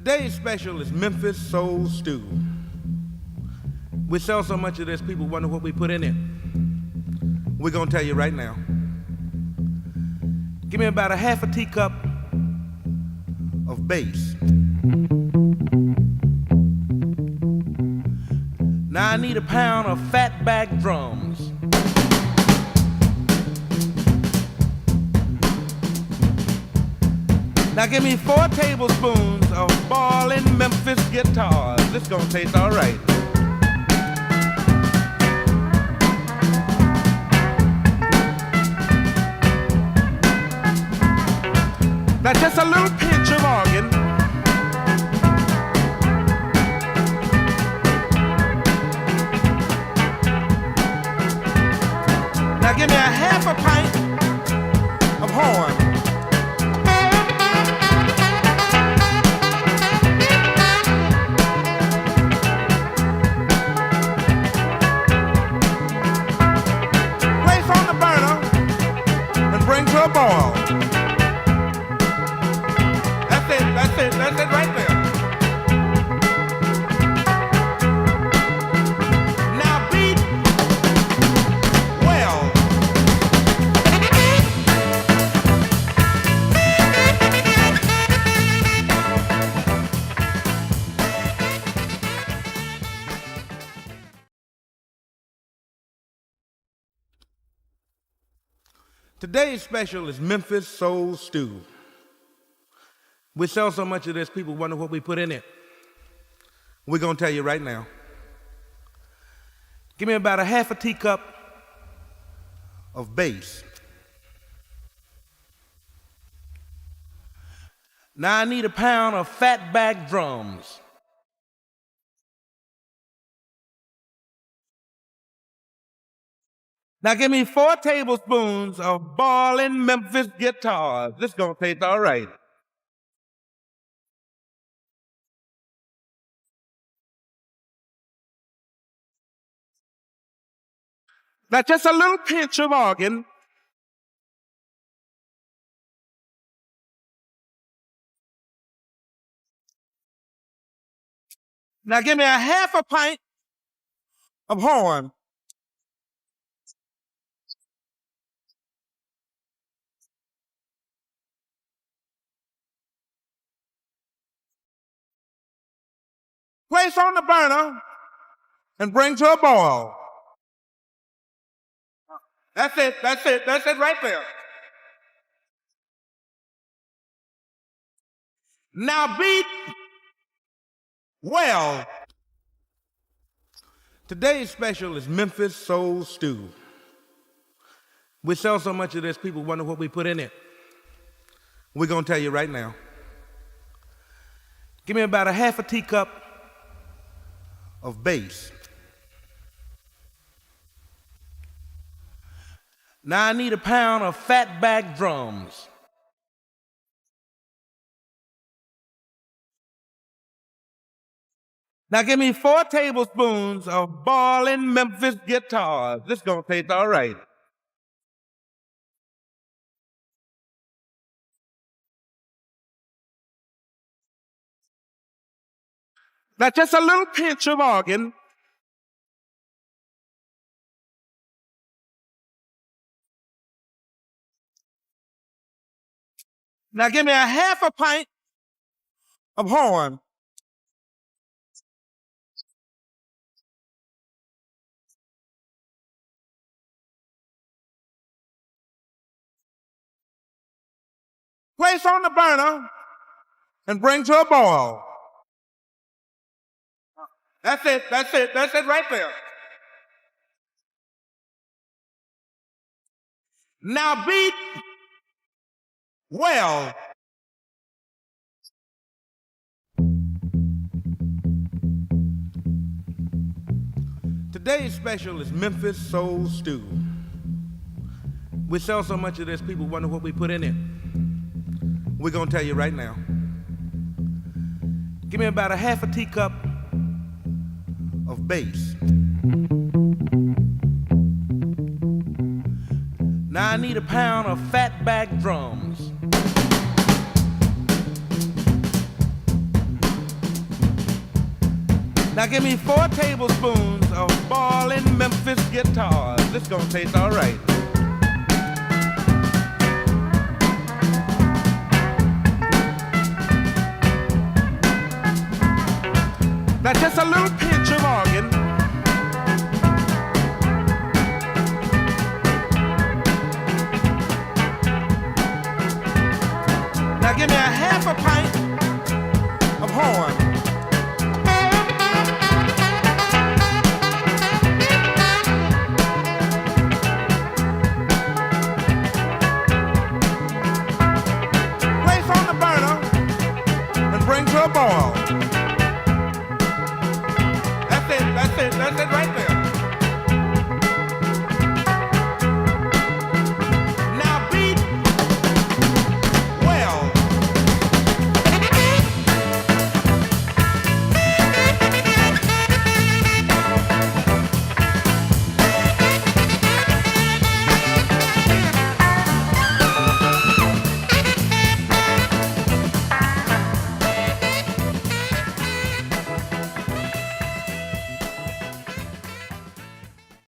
Today's special is Memphis Soul Stew. We sell so much of this, people wonder what we put in it. We're gonna tell you right now. Give me about a half a teacup of bass. Now I need a pound of fatback drums. Now give me 4 tablespoons of ballin' Memphis guitars. This gonna taste all right. Now just a little pinch of organ. Now give me a half a pint of horn. Place on the burner and bring to a boil. That's it right there. Now beat well. Today's special is Memphis Soul Stew. We sell so much of this, people wonder what we put in it. We're gonna tell you right now. Give me about a half a teacup of bass. Now I need a pound of fatback drums. Now give me 4 tablespoons of ballin' Memphis guitars. This gonna taste all right. Now just a little pinch of organ. Now give me a half a pint of horn. Place on the burner and bring to a boil. That's it right there. Now beat well. Today's special is Memphis Soul Stew. We sell so much of this, people wonder what we put in it. We're gonna tell you right now. Give me about a half a teacup of bass. Now I need a pound of fatback drums. Now give me 4 tablespoons of ballin' Memphis guitars. This gonna taste all right. Now just a little pinch of organ. Now give me a half a pint of horn. Place on the burner and bring to a boil. That's it right there. Now beat well. Today's special is Memphis Soul Stew. We sell so much of this, people wonder what we put in it. We're gonna tell you right now. Give me about a half a teacup of bass. Now I need a pound of fatback drums. Now give me 4 tablespoons of boiling Memphis guitars. This gonna taste all right. Now just a little